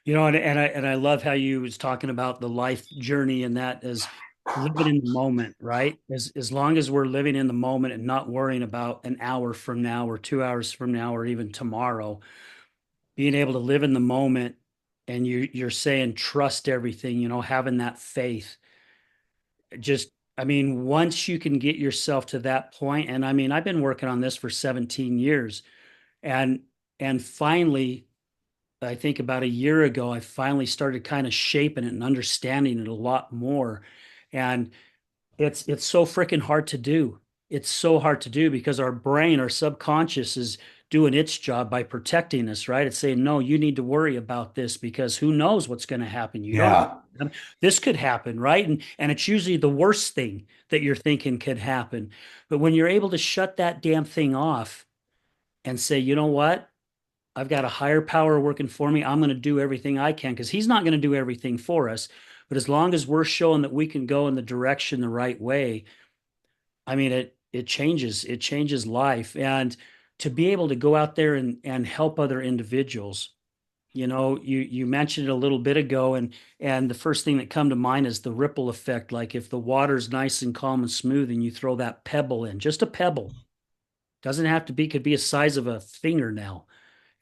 And I love how you was talking about the life journey and that as living in the moment, right? As long as we're living in the moment and not worrying about an hour from now or 2 hours from now or even tomorrow, being able to live in the moment, and you're saying trust everything, having that faith. Just, I mean, once you can get yourself to that point, and I mean, I've been working on this for 17 years, and finally, I think about a year ago, I finally started kind of shaping it and understanding it a lot more. And it's so freaking hard to do. It's so hard to do because our brain, our subconscious is doing its job by protecting us, right? It's saying, no, you need to worry about this because who knows what's going to happen. You don't Yeah, know. This could happen, right? And it's usually the worst thing that you're thinking could happen. But when you're able to shut that damn thing off and say, you know what? I've got a higher power working for me. I'm going to do everything I can because he's not going to do everything for us. But as long as we're showing that we can go in the direction the right way, I mean, it changes life. And to be able to go out there and help other individuals, you mentioned it a little bit ago, and the first thing that come to mind is the ripple effect. Like if the water's nice and calm and smooth, and you throw that pebble in, just a pebble, doesn't have to be, could be a size of a fingernail,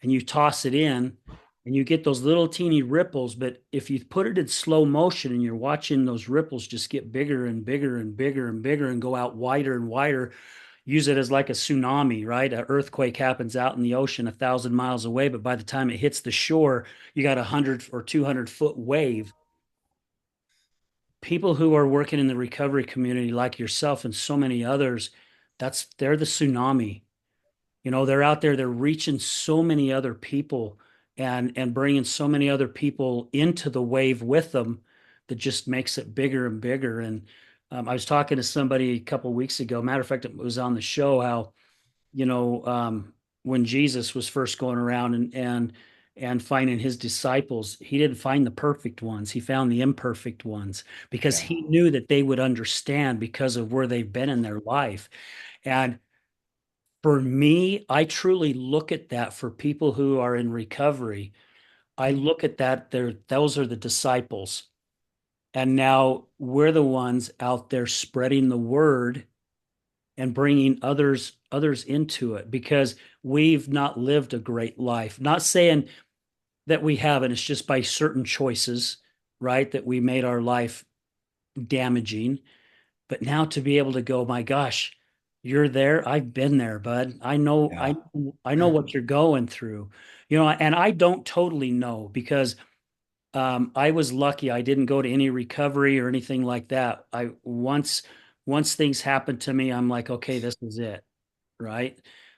and you toss it in and you get those little teeny ripples. But if you put it in slow motion and you're watching those ripples just get bigger and bigger and bigger and bigger and go out wider and wider, use it as like a tsunami, right? An earthquake happens out in the ocean 1,000 miles away, but by the time it hits the shore, you got 100 or 200 foot wave. People who are working in the recovery community, like yourself and so many others, they're the tsunami. They're out there, they're reaching so many other people and bringing so many other people into the wave with them that just makes it bigger and bigger. And I was talking to somebody a couple of weeks ago. Matter of fact, it was on the show how, you know, when Jesus was first going around and finding his disciples, he didn't find the perfect ones. He found the imperfect ones because Yeah. he knew that they would understand because of where they've been in their life. And for me, I truly look at that for people who are in recovery. I look at that, those are the disciples. And now we're the ones out there spreading the word and bringing others into it because we've not lived a great life. Not saying that we haven't, it's just by certain choices, right? That we made our life damaging. But now to be able to go, my gosh, you're there. I've been there, bud. Yeah. I know what you're going through. You know, and I don't totally know because I was lucky. I didn't go to any recovery or anything like that. I once things happened to me, I'm like, okay, this is it, right?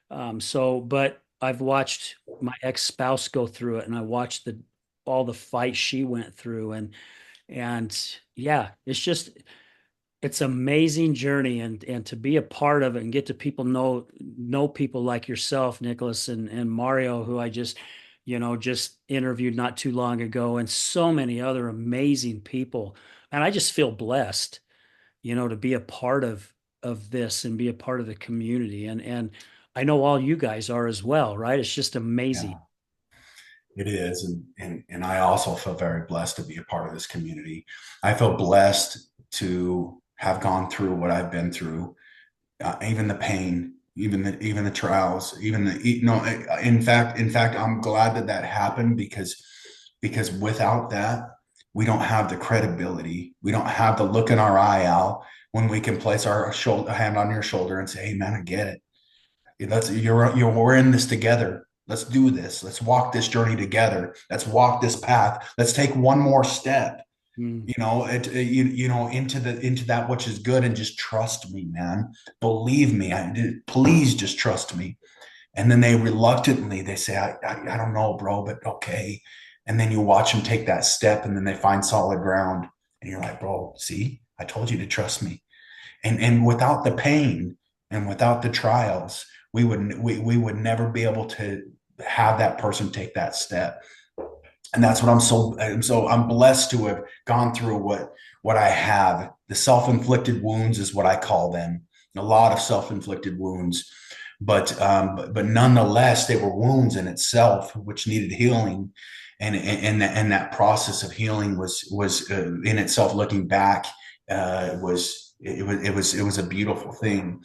But I've watched my ex-spouse go through it, and I watched the all the fights she went through, and yeah, it's amazing journey, and to be a part of it and get to people know people like yourself, Nicholas, and Mario, who I just just interviewed not too long ago, and so many other amazing people. And I just feel blessed, to be a part of this and be a part of the community. And I know all you guys are as well, right? It's just Yeah. amazing. It is, and I also feel very blessed to be a part of this community. I feel blessed to have gone through what I've been through, even the pain, even the trials, even the in fact, I'm glad that that happened because without that, we don't have the credibility, we don't have the look in our eye, Al, when we can place our shoulder hand on your shoulder and say, "Hey, man, I get it. We're in this together. Let's do this. Let's walk this journey together. Let's walk this path. Let's take one more step, Mm, into that which is good, and just trust me, man. Believe me. Please just trust me." And then they say, I don't know, bro, but okay. And then you watch them take that step, and then they find solid ground. And you're like, bro, see, I told you to trust me. And without the pain and without the trials, we would never be able to have that person take that step. And that's what I'm blessed to have gone through what I have. The self-inflicted wounds is what I call them. A lot of self-inflicted wounds, but nonetheless, they were wounds in itself, which needed healing. And that process of healing was in itself, looking back, was a beautiful thing.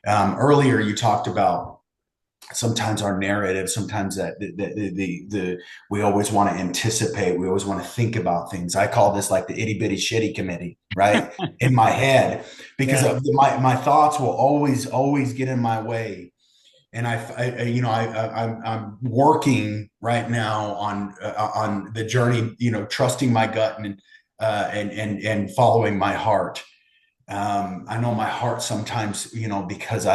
Earlier, you talked about sometimes our narrative, sometimes that the we always want to anticipate, we always want to think about things. I call this like the itty bitty shitty committee, right? In my head, because yeah. of my thoughts will always get in my way. And I'm working right now on the journey, trusting my gut and following my heart. I know my heart sometimes, because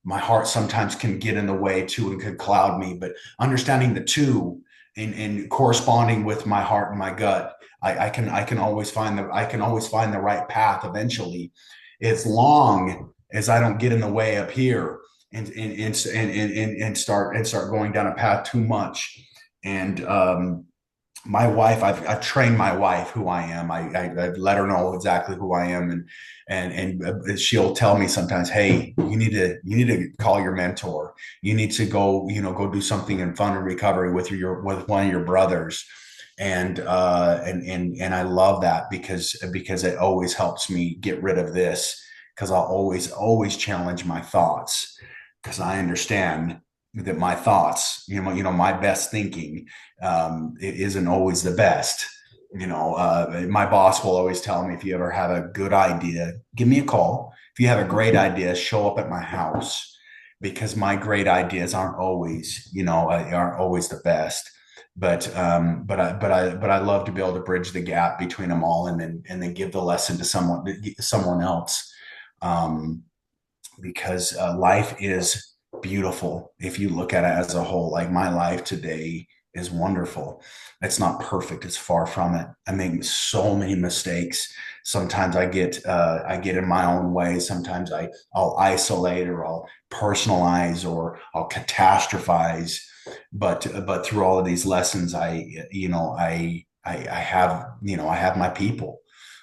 my heart sometimes can get in the way too and could cloud me. But understanding the two and corresponding with my heart and my gut, I can always find the right path eventually, as long as I don't get in the way up here and start going down a path too much. And my wife, I've trained my wife who I am. I let her know exactly who I am, and she'll tell me sometimes, "Hey, you need to call your mentor. You need to go do something in fun and recovery with one of your brothers." And I love that because it always helps me get rid of this, because I'll always challenge my thoughts, because I understand that my thoughts, my best thinking, it isn't always the best. My boss will always tell me, if you ever have a good idea, give me a call. If you have a great idea, show up at my house, because my great ideas aren't always the best. But I love to be able to bridge the gap between them all, and then give the lesson to someone else. Because life is beautiful if you look at it as a whole. Like my life today is wonderful. It's not perfect. It's far from it. I make so many mistakes. Sometimes I get in my own way. Sometimes I'll isolate or I'll personalize or I'll catastrophize. But through all of these lessons, I have I have my people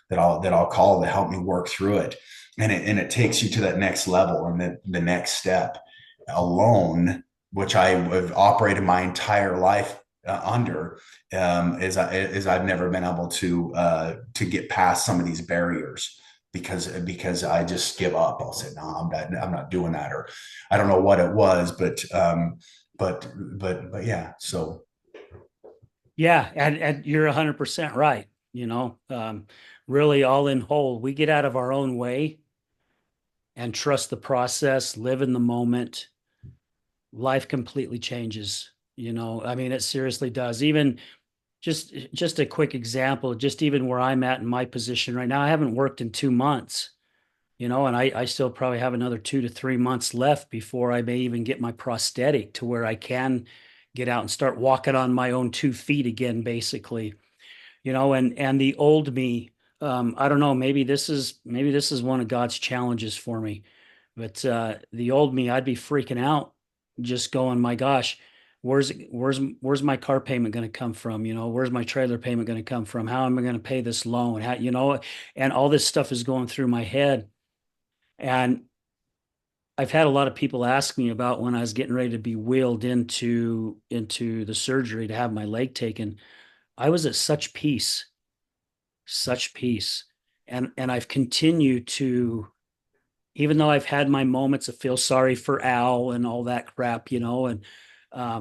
that I'll call to help me work through it, and it takes you to that next level and the next step. Alone, which I have operated my entire life under, is I've never been able to get past some of these barriers because I just give up. I'll say, no, I'm not doing that, or I don't know what it was, but yeah. So Yeah, and you're 100% right. Really all in whole, we get out of our own way and trust the process, live in the moment. Life completely changes. I mean, it seriously does. Even just a quick example, just even where I'm at in my position right now, I haven't worked in 2 months, and I still probably have another 2 to 3 months left before I may even get my prosthetic to where I can get out and start walking on my own 2 feet again, basically. And the old me, I don't know, maybe this is one of God's challenges for me. But the old me, I'd be freaking out, just going, my gosh, where's my car payment going to come from? Where's my trailer payment going to come from? How am I going to pay this loan? And all this stuff is going through my head. And I've had a lot of people ask me about when I was getting ready to be wheeled into the surgery to have my leg taken. I was at such peace. And I've continued to, even though I've had my moments of feel sorry for Al and all that crap, and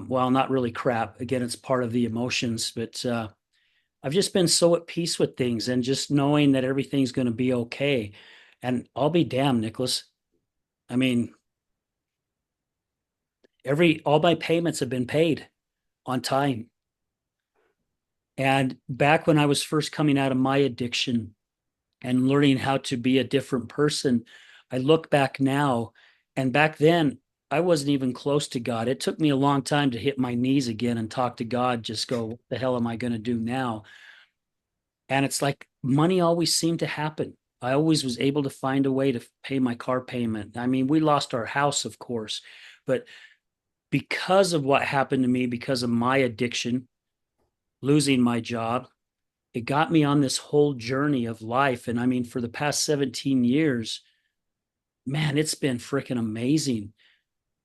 well, not really crap. Again, it's part of the emotions, but I've just been so at peace with things and just knowing that everything's going to be okay. And I'll be damned, Nicholas. I mean, all my payments have been paid on time. And back when I was first coming out of my addiction, and learning how to be a different person. I look back now, and back then, I wasn't even close to God. It took me a long time to hit my knees again and talk to God, just go, what the hell am I going to do now? And it's like money always seemed to happen. I always was able to find a way to pay my car payment. I mean, we lost our house, of course, but because of what happened to me, because of my addiction, losing my job, it got me on this whole journey of life. And I mean, for the past 17 years, man, it's been freaking amazing.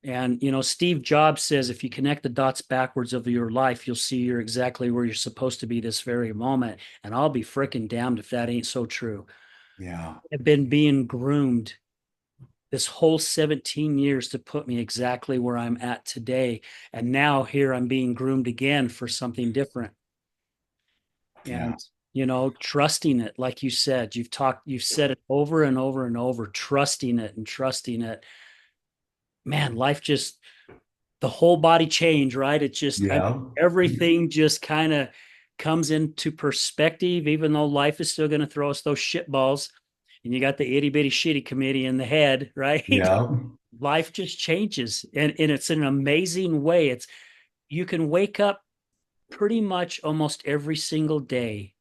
And, Steve Jobs says if you connect the dots backwards of your life, you'll see you're exactly where you're supposed to be this very moment. And I'll be freaking damned if that ain't so true. yeah, I've been being groomed this whole 17 years to put me exactly where I'm at today. And now here I'm being groomed again for something different. yeah, And, trusting it, like you said, you've said it over and over and over, trusting it and trusting it. Man, life just, the whole body change, right? It just, yeah, everything just kind of comes into perspective, even though life is still going to throw us those shit balls. And you got the itty bitty shitty committee in the head, right? yeah, Life just changes. And it's an amazing way. You can wake up pretty much almost every single day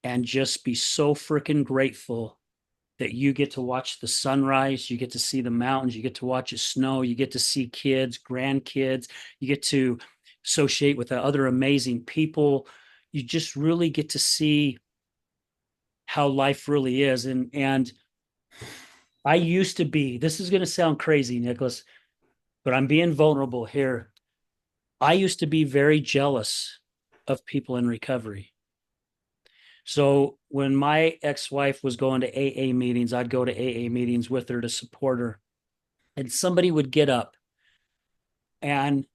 and just be so freaking grateful that you get to watch the sunrise, you get to see the mountains, you get to watch it snow, you get to see kids, grandkids, you get to associate with the other amazing people. You just really get to see how life really is. And I used to be, this is going to sound crazy, Nicholas, but I'm being vulnerable here. I used to be very jealous of people in recovery. So when my ex-wife was going to AA meetings, I'd go to AA meetings with her to support her. And somebody would get up. And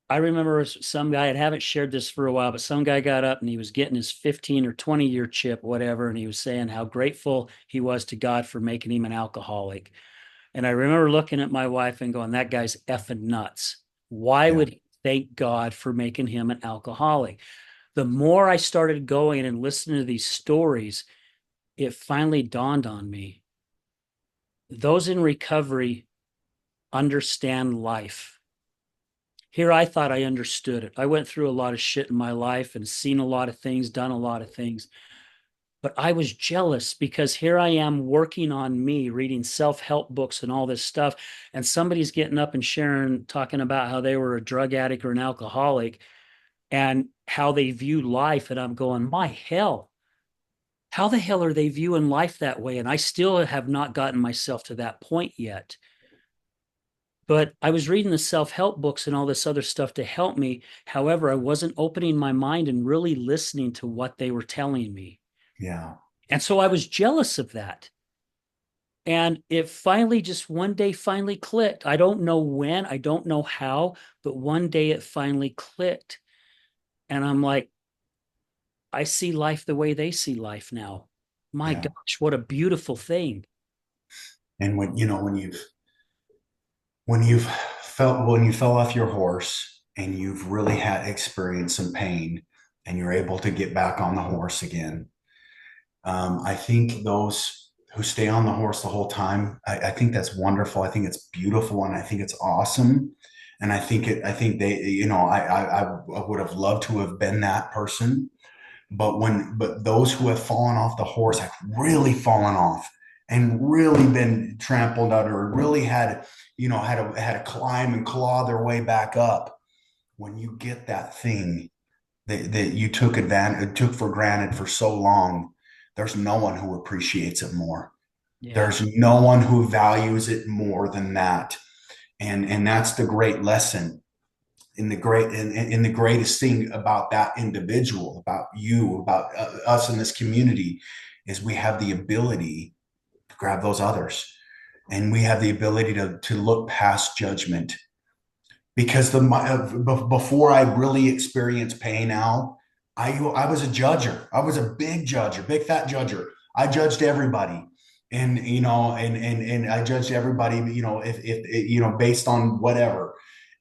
I remember some guy, I haven't shared this for a while, but some guy got up and he was getting his 15 or 20-year chip, whatever. And he was saying how grateful he was to God for making him an alcoholic. And I remember looking at my wife and going, that guy's effing nuts. Why yeah, would he thank God for making him an alcoholic? The more I started going and listening to these stories, it finally dawned on me. Those in recovery understand life. Here I thought I understood it. I went through a lot of shit in my life and seen a lot of things, done a lot of things. But I was jealous because here I am working on me, reading self-help books and all this stuff. And somebody's getting up and sharing, talking about how they were a drug addict or an alcoholic and how they view life. And I'm going, my hell, how the hell are they viewing life that way? And I still have not gotten myself to that point yet. But I was reading the self-help books and all this other stuff to help me. However, I wasn't opening my mind and really listening to what they were telling me. Yeah. And so I was jealous of that. And it finally, just one day, finally clicked. I don't know when, I don't know how, but one day it finally clicked. And I'm like, I see life the way they see life now. My Yeah. gosh, what a beautiful thing. And when you've felt when you fell off your horse and you've really had experienced some pain and you're able to get back on the horse again, I think those who stay on the horse the whole time, I think that's wonderful. I think it's beautiful, and I think it's awesome. And I think they, I would have loved to have been that person. But those who have fallen off the horse have really fallen off and really been trampled under, really had to climb and claw their way back up. When you get that thing that you took for granted for so long, there's no one who appreciates it more. Yeah. There's no one who values it more than that. And that's the great lesson in the greatest thing about that individual, about you, about us in this community, is we have the ability to grab those others, and we have the ability to look past judgment. Because before I really experienced pain, now I was a judger. I was a big judger, big fat judger. I judged everybody, and and I judged everybody. If based on whatever,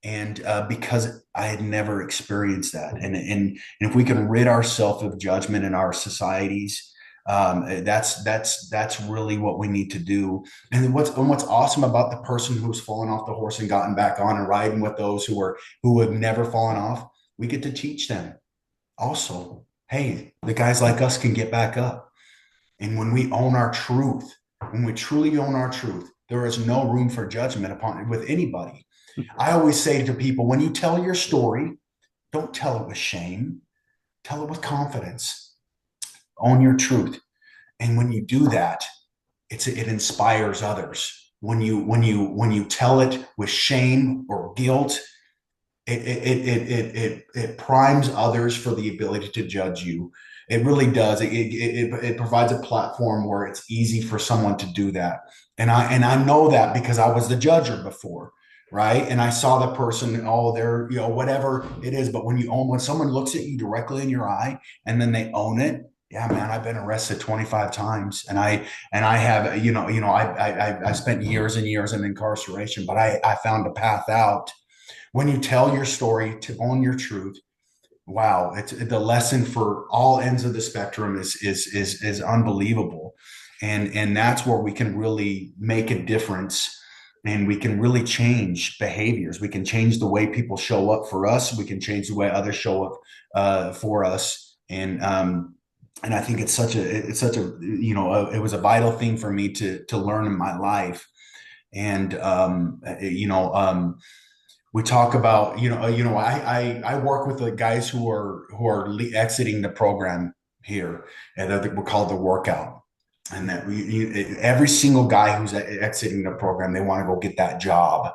and because I had never experienced that, and if we can rid ourselves of judgment in our societies, that's really what we need to do. And what's awesome about the person who's fallen off the horse and gotten back on and riding with those who have never fallen off, we get to teach them also. Hey, the guys like us can get back up. And when we own our truth, when we truly own our truth, there is no room for judgment upon with anybody. I always say to people, when you tell your story, don't tell it with shame. Tell it with confidence. Own your truth. And when you do that, it inspires others. When you tell it with shame or guilt, it primes others for the ability to judge you. It really does. It provides a platform where it's easy for someone to do that. And I know that because I was the judger before, right? And I saw the person, oh, they're, whatever it is. But when someone looks at you directly in your eye and then they own it, yeah, man, I've been arrested 25 times, and I have, I spent years and years in incarceration, but I found a path out. When you tell your story, to own your truth, wow, it's the lesson for all ends of the spectrum is unbelievable. And that's where we can really make a difference, and we can really change behaviors. We can change the way people show up for us. We can change the way others show up for us. And I think it's such a it was a vital thing for me to learn in my life. And we talk about, I work with the guys who are exiting the program here, and we're called the workout. And that every single guy who's exiting the program, they want to go get that job.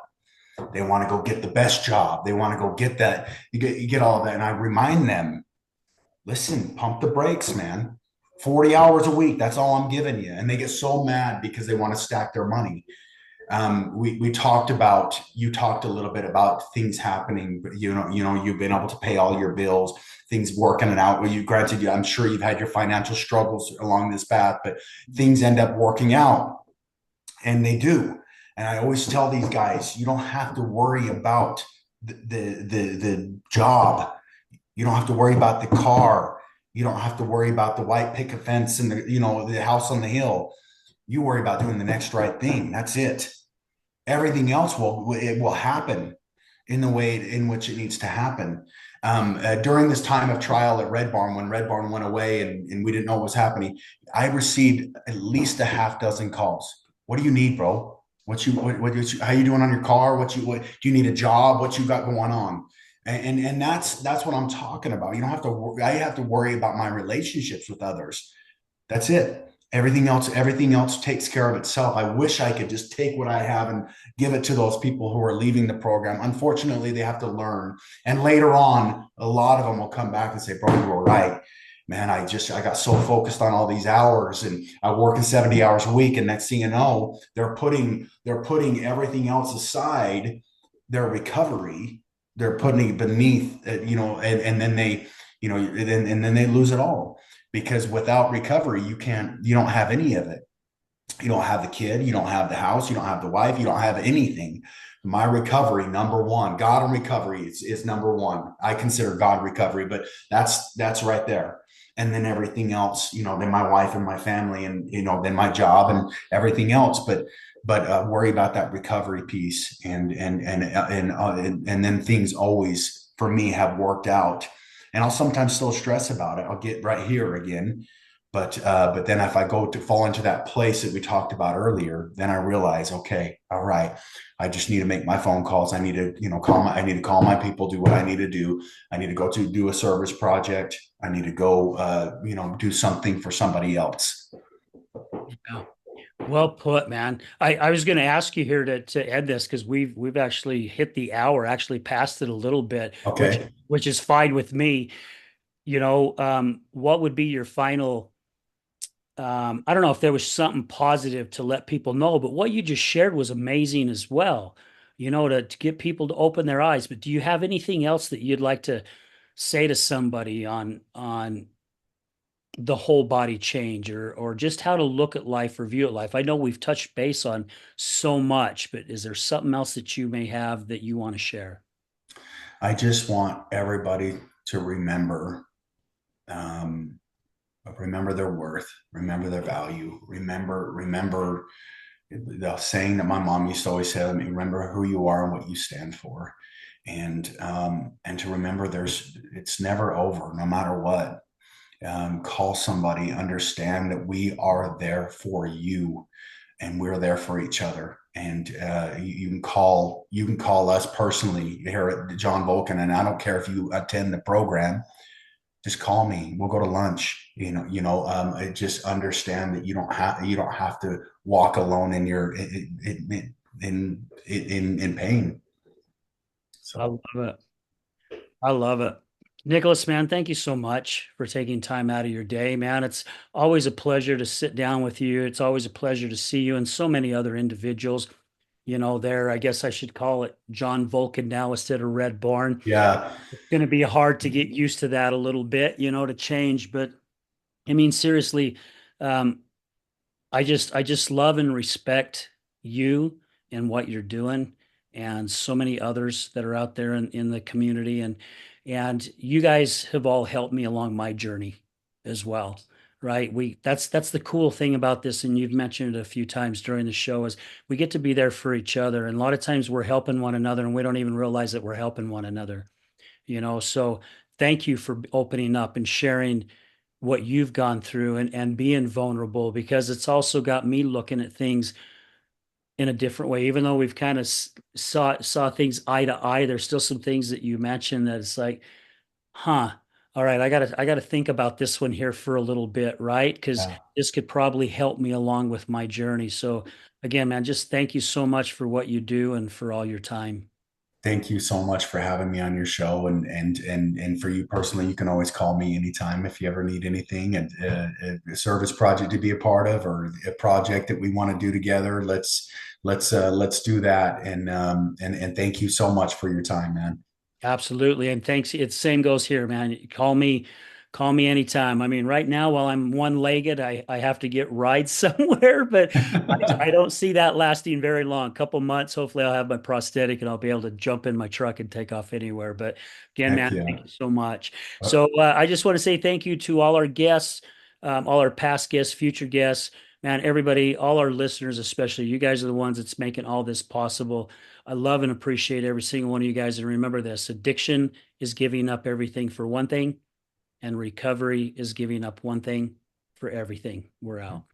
They want to go get the best job. They want to go get that. You get all of that. And I remind them, listen, pump the brakes, man. 40 hours a week. That's all I'm giving you. And they get so mad because they want to stack their money. We you talked a little bit about things happening, but you've been able to pay all your bills, things working it out. Well, granted, I'm sure you've had your financial struggles along this path, but things end up working out, and they do. And I always tell these guys, you don't have to worry about the job. You don't have to worry about the car. You don't have to worry about the white picket fence and the house on the hill. You worry about doing the next right thing. That's it. everything else will happen in the way in which it needs to happen. During this time of trial at Red Barn, when Red Barn went away and we didn't know what was happening, I received at least a half dozen calls. What do you need, bro? How you doing on your car? What do you need a job? What you got going on? And that's what I'm talking about. You don't have to. I have to worry about my relationships with others. That's it. Everything else takes care of itself. I wish I could just take what I have and give it to those people who are leaving the program. Unfortunately, they have to learn. And later on, a lot of them will come back and say, bro, you were right. Man, I got so focused on all these hours and I work in 70 hours a week. And next thing you know, they're putting everything else aside, their recovery, they're putting it beneath, and then and then they lose it all because without recovery, you don't have any of it. You don't have the kid, you don't have the house, you don't have the wife, you don't have anything. My recovery, number one, God and recovery is number one. I consider God recovery, but that's right there. And then everything else, then my wife and my family, and then my job and everything else. But worry about that recovery piece, and then things always for me have worked out. And I'll sometimes still stress about it. I'll get right here again, but then if I go to fall into that place that we talked about earlier, then I realize, okay, all right, I just need to make my phone calls. I need to, I need to call my people, do what I need to do. I need to go to do a service project. I need to go, do something for somebody else. Yeah. Well put, man. I was going to ask you here to end this because we've actually hit the hour, actually passed it a little bit, which Okay. which is fine with me. What would be your final I don't know if there was something positive to let people know, but what you just shared was amazing as well, to get people to open their eyes. But do you have anything else that you'd like to say to somebody on the whole body change or just how to look at life or view at life? I know we've touched base on so much, but is there something else that you may have that you want to share? I just want everybody to um, remember their worth, remember their value, remember the saying that my mom used to always say to me, remember who you are and what you stand for. And to remember it's never over, no matter what. Call somebody, understand that we are there for you and we're there for each other. And you can call us personally here at John Vulcan, and I don't care if you attend the program, just call me. We'll go to lunch. Just understand that you don't have to walk alone in your in pain. I So love it. I love it. Nicholas, man, thank you so much for taking time out of your day, man. It's always a pleasure to sit down with you. It's always a pleasure to see you and so many other individuals. I guess I should call it John Vulcan now instead of Red Barn. yeah, It's going to be hard to get used to that a little bit, to change. But I mean, seriously, um, I just love and respect you and what you're doing and so many others that are out there in the community and you guys have all helped me along my journey as well. Right. That's the cool thing about this, and you've mentioned it a few times during the show, is we get to be there for each other. And a lot of times we're helping one another and we don't even realize that we're helping one another. So thank you for opening up and sharing what you've gone through and being vulnerable, because it's also got me looking at things in a different way. Even though we've kind of saw things eye to eye, there's still some things that you mentioned that it's like, huh, all right, I gotta think about this one here for a little bit, right? Because yeah. this could probably help me along with my journey. So again, man, just thank you so much for what you do and for all your time. Thank you so much for having me on your show, and for you personally, you can always call me anytime if you ever need anything, and a service project to be a part of, or a project that we want to do together. Let's do that, and thank you so much for your time, man. Absolutely. And thanks. It's same goes here, man. Call me anytime. I mean, right now, while I'm one-legged, I have to get rides somewhere, but I don't see that lasting very long. A couple months, hopefully I'll have my prosthetic and I'll be able to jump in my truck and take off anywhere. But again, Heck man, yeah. thank you so much. So I just want to say thank you to all our guests, all our past guests, future guests. Man, everybody, all our listeners, especially you guys are the ones that's making all this possible. I love and appreciate every single one of you guys. And remember this, addiction is giving up everything for one thing, and recovery is giving up one thing for everything. We're out.